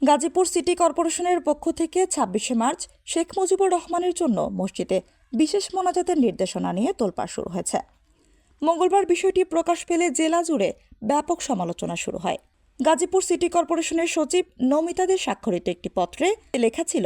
Gazipur city কর্পোরেশনের পক্ষ থেকে ২৬শে মার্চ শেখ মুজিবুর রহমানের জন্য মসজিদে বিশেষ মোনাজাতের নির্দেশনা নিয়ে তোলপাড় শুরু হয়েছে। মঙ্গলবার বিষয়টি প্রকাশ পেলে জেলা জুড়ে ব্যাপক সমালোচনা শুরু হয়। গাজীপুর সিটি কর্পোরেশনের সচিব নমিতাদের স্বাক্ষরিত একটি পত্রে লেখা ছিল,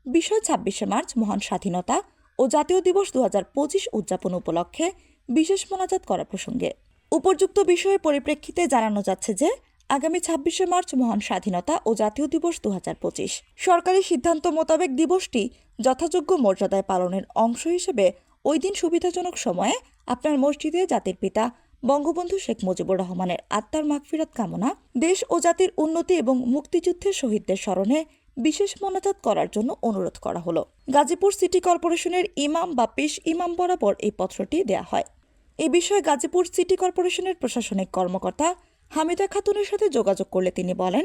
বিষয় ২৬শে মার্চ মহান স্বাধীনতা ও জাতীয় দিবস ২০২৫ উদযাপন উপলক্ষে বিশেষ মোনাজাত করা প্রসঙ্গে। উপযুক্ত বিষয়ের পরিপ্রেক্ষিতে জানানো যাচ্ছে যে আগামী ২৬শে মার্চ মহান স্বাধীনতা ও জাতীয় দিবস ২০২৫ সরকারি সিদ্ধান্ত মোতাবেক দিবসটি যথাযোগ্য মর্যাদায় পালনের অংশ হিসেবে ওই দিন সুবিধাজনক সময়ে আপনার মসজিদে জাতির পিতা বঙ্গবন্ধু শেখ মুজিবুর রহমানের আত্মার মাগফিরাত কামনা, দেশ ও জাতির উন্নতি এবং মুক্তিযুদ্ধের শহীদদের স্মরণে বিশেষ মোনাজাত করার জন্য অনুরোধ করা হলো। গাজীপুর সিটি কর্পোরেশনের ইমাম বা পেশ ইমাম বরাবর এই পত্রটি দেয়া হয়। এ বিষয়ে গাজীপুর সিটি কর্পোরেশনের প্রশাসনিক কর্মকর্তা হামিদা খাতুনের সাথে যোগাযোগ করলে তিনি বলেন,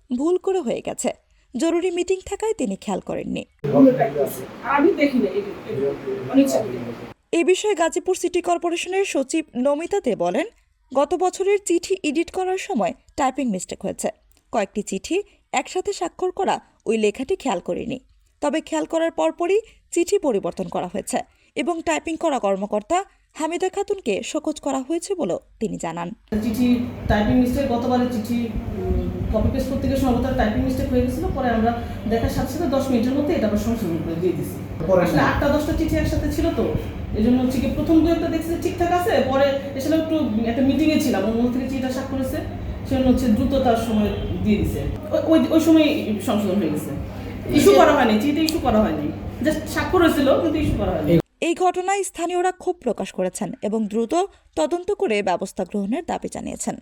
ভুল করে হয়ে গেছে, জরুরি মিটিং থাকায় তিনি খেয়াল করেননি। এ বিষয়ে গাজীপুর সিটি কর্পোরেশনের সচিব নমিতা দে বলেন, গত বছরের চিঠি এডিট করার সময় টাইপিং মিস্টেক হয়েছে। কয়েকটি চিঠি একসাথে স্বাক্ষর করা ওই লেখাটি খেয়াল করিনি, তবে খেয়াল করার পরপরই চিঠি পরিবর্তন করা হয়েছে এবং টাইপিং করা কর্মকর্তা হামিদা খাতুনকে শোকজ করা হয়েছে বলেও তিনি জানান। চিঠি টাইপিং মিস্টেক, গতবারের চিঠি কপি পেস্ট করতে গিয়ে সম্ভবত টাইপিং মিস্টেক হয়ে গেছিল। পরে আমরা দেখার সাথে সাথে 10 মিনিটের মধ্যে এটা আবার সংশোধন করে দিয়ে দিছি। আসলে 8টা-10টা চিঠি একসাথে ছিল, তো এই জন্য হচ্ছে কি প্রথম দু একটা দেখছি ঠিকঠাক আছে, পরে এসে একটু একটা মিটিংয়ে ছিলাম, অন্য থেকে চিঠিটা স্বাক্ষর করেছে, সেজন্য হচ্ছে দ্রুততার সময় দিয়ে দিছে। ওই সময় সংশোধন হয়ে গেছে, ইস্যু করা হয়নি, চিঠি ইস্যু করা হয়নি, জাস্ট স্বাক্ষর হয়েছিল কিন্তু ইস্যু করা হয়নি। এই ঘটনায় স্থানীয়রা ক্ষোভ প্রকাশ করেছেন এবং দ্রুত তদন্ত করে ব্যবস্থা গ্রহণের দাবি জানিয়েছেন।